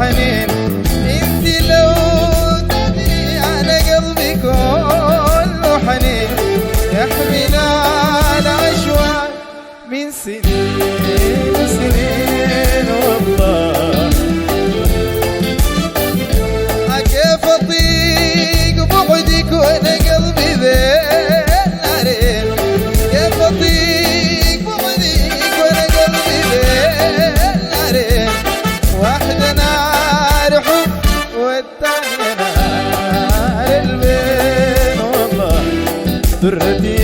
حنين. انت لو تدري على قلبي كله حنين، يحمل الاشواق من سنين وسنين. والله كيف اطيق بعدك وانا قلبي بين نارين، كيف اطيق بعدك وانا قلبي بين نارين. واحدة نار حب والثانية نار البين. والله درتي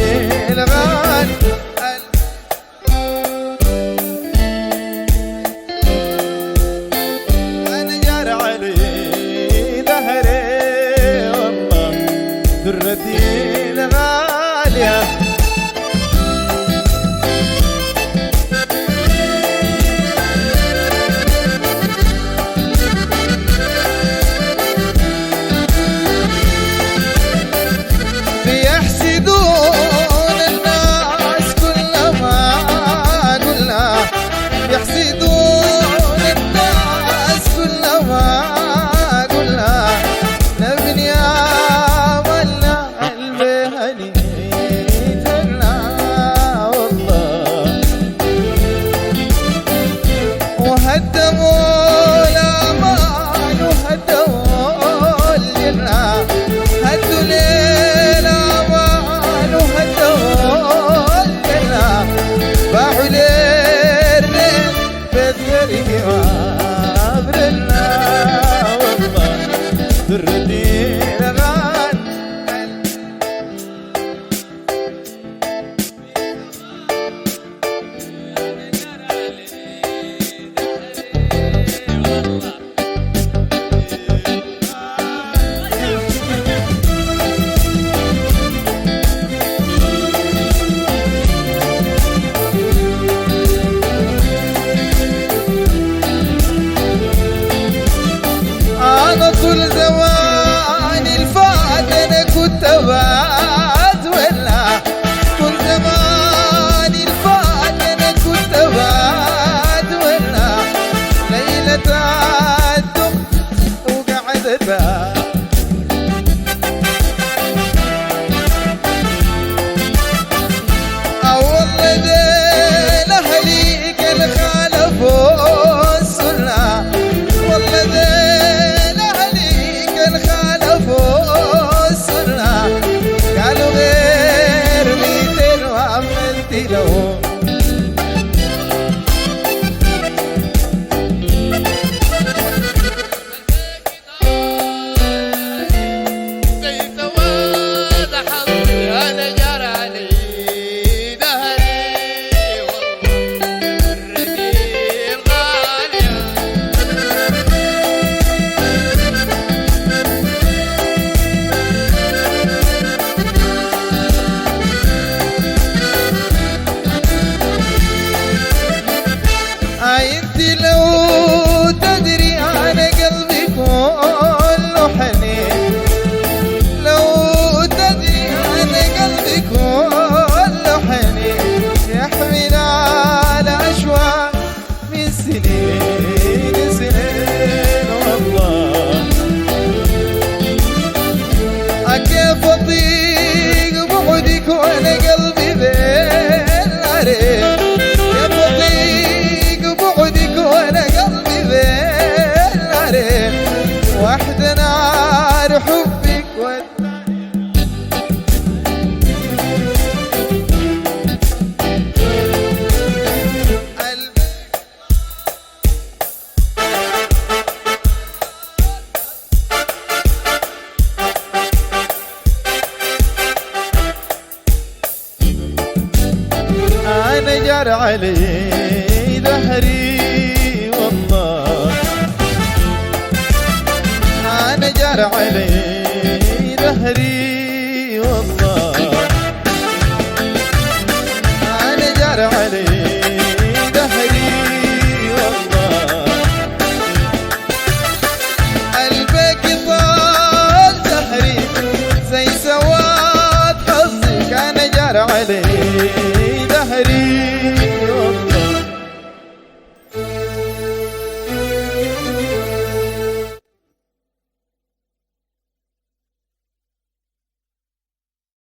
الغالي انا جار علي ظهري. والله درتي الغالية بيحسدون الناس كلما قلنا، بيحسدون الناس كلما قلنا نبني عملنا البهني تلنا. والله وهدموا الأمان وهدموا الجنة، هدوا ليل أمان وهدموا الجنة، باعوا للريح بالدري وابرنا. والله درتي الغالي أنا طول زمان الفات أنا كنت أبات، ولا طول زمان الفات أنا كنت أبات، ولا ليلة عدت وقعدت بات. والله ذيل أهليك الخالفوا السنة، والله ذيل أهليك الخالفوا السنة، قالوا غير 200 وعملت له. انت لو تدري على قلبي كله حنين، لو تدري على قلبي كله حنين، يحمل على اشواق من سنين سنين. والله كيف اطيق بعدك وانا قلبي بين نارين، كيف اطيق بعدك وانا قلبي بين نارين. واحدة نار حبك أنا جار علي ظهري. والله أنا جار علي ظهري. والله أنا جار علي ظهري. والله قلبك طال ظهري زي سواد حظك. أنا جار علي